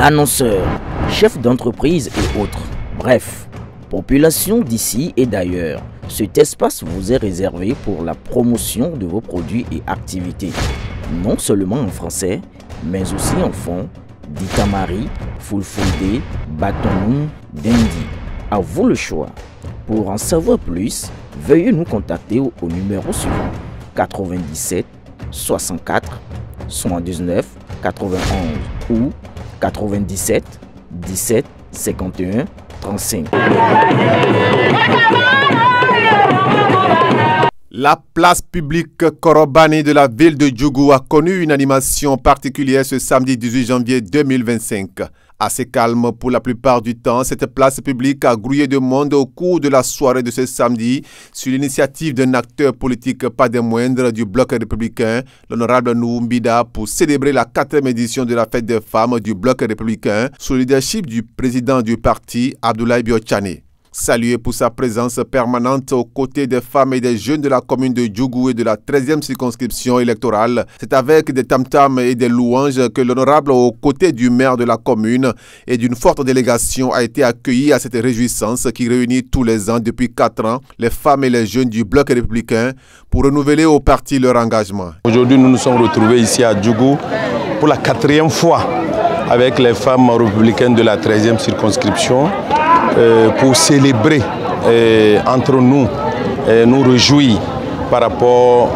Annonceurs, chefs d'entreprise et autres. Bref, population d'ici et d'ailleurs. Cet espace vous est réservé pour la promotion de vos produits et activités. Non seulement en français, mais aussi en fond, Ditamari, Fulfulde, Batonou, Dendi. À vous le choix. Pour en savoir plus, veuillez nous contacter au numéro suivant 97 64 79 91 ou 97 17 51 35. La place publique Korobani de la ville de Djougou a connu une animation particulière ce samedi 18 janvier 2025. Assez calme pour la plupart du temps, cette place publique a grouillé de monde au cours de la soirée de ce samedi sur l'initiative d'un acteur politique pas des moindres du bloc républicain, l'honorable Noumbida, pour célébrer la 4e édition de la fête des femmes du bloc républicain sous le leadership du président du parti, Abdoulaye Biotchane. Salué pour sa présence permanente aux côtés des femmes et des jeunes de la commune de Djougou et de la 13e circonscription électorale, c'est avec des tam-tams et des louanges que l'honorable, aux côtés du maire de la commune et d'une forte délégation, a été accueilli à cette réjouissance qui réunit tous les ans depuis 4 ans les femmes et les jeunes du bloc républicain pour renouveler au parti leur engagement. Aujourd'hui, nous nous sommes retrouvés ici à Djougou pour la 4e fois avec les femmes républicaines de la 13e circonscription. Pour célébrer entre nous, nous réjouir par rapport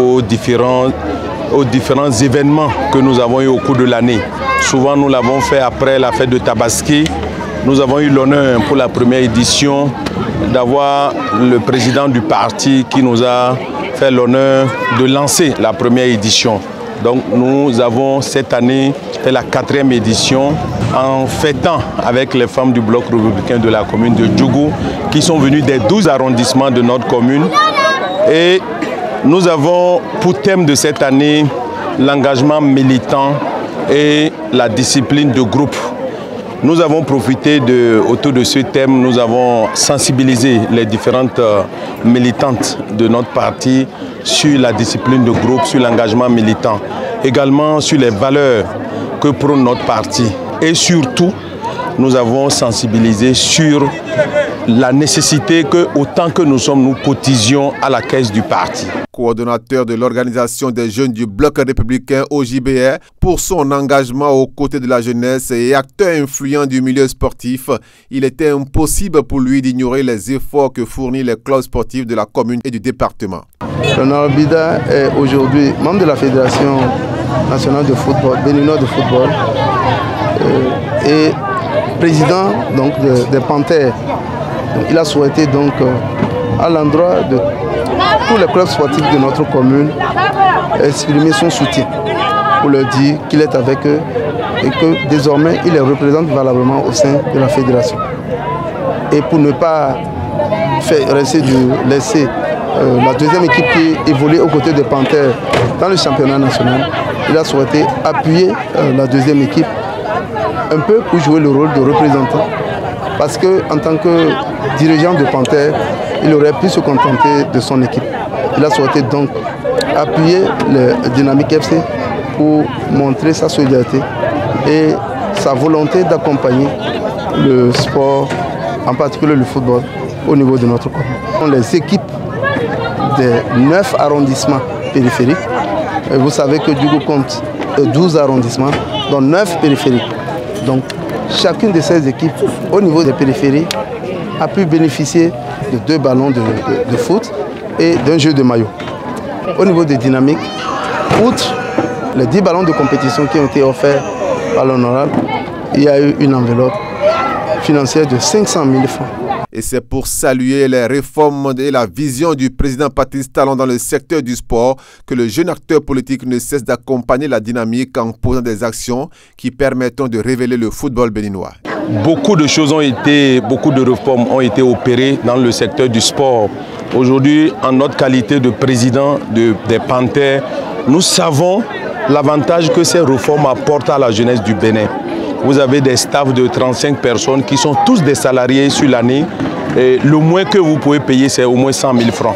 aux différents événements que nous avons eu au cours de l'année. Souvent nous l'avons fait après la fête de Tabaski. Nous avons eu l'honneur pour la première édition d'avoir le président du parti qui nous a fait l'honneur de lancer la première édition. Donc nous avons cette année fait la 4e édition en fêtant avec les femmes du bloc républicain de la commune de Djougou qui sont venues des 12 arrondissements de notre commune. Et nous avons pour thème de cette année l'engagement militant et la discipline de groupe. Nous avons profité autour de ce thème, nous avons sensibilisé les différentes militantes de notre parti sur la discipline de groupe, sur l'engagement militant, également sur les valeurs que prône notre parti. Et surtout, nous avons sensibilisé sur la nécessité que, autant que nous sommes, nous cotisions à la caisse du parti. Coordonnateur de l'organisation des jeunes du bloc républicain OJBR, pour son engagement aux côtés de la jeunesse et acteur influent du milieu sportif, il était impossible pour lui d'ignorer les efforts que fournissent les clubs sportifs de la commune et du département. L'honorable Bida est aujourd'hui membre de la Fédération nationale de football, béninois de football, et président donc, des Panthères. Donc, il a souhaité donc à l'endroit de tous les clubs sportifs de notre commune exprimer son soutien pour leur dire qu'il est avec eux et que désormais il les représente valablement au sein de la fédération. Et pour ne pas laisser la deuxième équipe qui évolue aux côtés des Panthères dans le championnat national, il a souhaité appuyer la deuxième équipe un peu pour jouer le rôle de représentant. Parce qu'en tant que dirigeant de Panthère, il aurait pu se contenter de son équipe. Il a souhaité donc appuyer le Dynamique FC pour montrer sa solidarité et sa volonté d'accompagner le sport, en particulier le football, au niveau de notre commune. Les équipes des 9 arrondissements périphériques, et vous savez que Djougou compte 12 arrondissements, dont 9 périphériques. Donc, chacune de ces équipes, au niveau des périphéries, a pu bénéficier de 2 ballons de foot et d'un jeu de maillot. Au niveau des dynamiques, outre les 10 ballons de compétition qui ont été offerts par l'honorable, il y a eu une enveloppe financière de 500 000 francs. Et c'est pour saluer les réformes et la vision du président Patrice Talon dans le secteur du sport que le jeune acteur politique ne cesse d'accompagner la dynamique en posant des actions qui permettront de révéler le football béninois. Beaucoup de choses beaucoup de réformes ont été opérées dans le secteur du sport. Aujourd'hui, en notre qualité de président des Panthères, nous savons l'avantage que ces réformes apportent à la jeunesse du Bénin. Vous avez des staffs de 35 personnes qui sont tous des salariés sur l'année. Le moins que vous pouvez payer, c'est au moins 100 000 francs.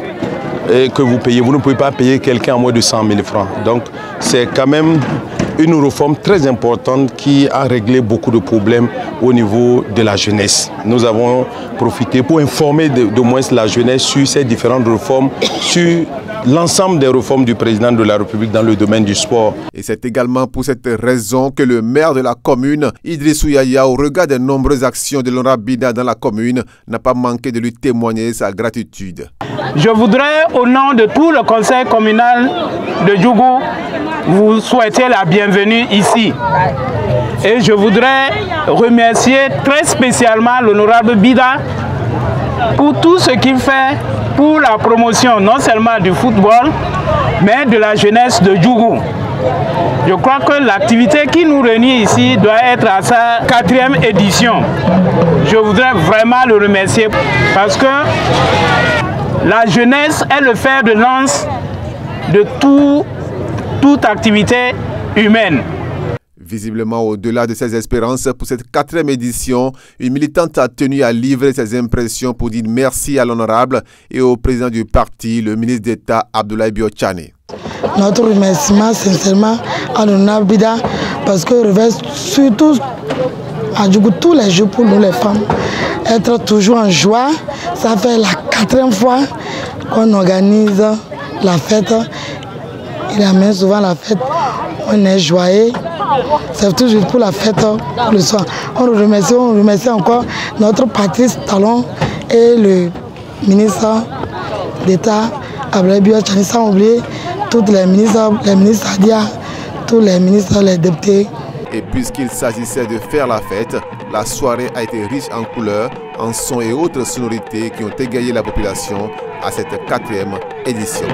Que vous payez. Vous ne pouvez pas payer quelqu'un à moins de 100 000 francs. Donc, c'est quand même une réforme très importante qui a réglé beaucoup de problèmes au niveau de la jeunesse. Nous avons profité pour informer de moins la jeunesse sur ces différentes réformes, sur l'ensemble des réformes du président de la République dans le domaine du sport. Et c'est également pour cette raison que le maire de la commune, Idrissou Yaya, au regard des nombreuses actions de l'honorable Bida dans la commune, n'a pas manqué de lui témoigner sa gratitude. Je voudrais, au nom de tout le conseil communal de Djougou, vous souhaiter la bienvenue ici. Et je voudrais remercier très spécialement l'honorable Bida pour tout ce qu'il fait pour la promotion non seulement du football, mais de la jeunesse de Djougou. Je crois que l'activité qui nous réunit ici doit être à sa 4e édition. Je voudrais vraiment le remercier parce que la jeunesse est le fer de lance de toute activité humaine. Visiblement, au-delà de ses espérances, pour cette 4e édition, une militante a tenu à livrer ses impressions pour dire merci à l'honorable et au président du parti, le ministre d'État Abdoulaye Biotchane. Notre remerciement sincèrement à l'honorable Bida parce que revêt surtout à Djougou tous les jours pour nous les femmes. Être toujours en joie, ça fait la 4e fois qu'on organise la fête. Il amène souvent la fête, on est joyeux. C'est toujours pour la fête le soir. On remercie encore notre Patrice Talon et le ministre d'État Abdoulaye Biotchane, sans oublier tous les ministres Adia, tous les ministres, les députés. Et puisqu'il s'agissait de faire la fête, la soirée a été riche en couleurs, en sons et autres sonorités qui ont égayé la population à cette 4e édition.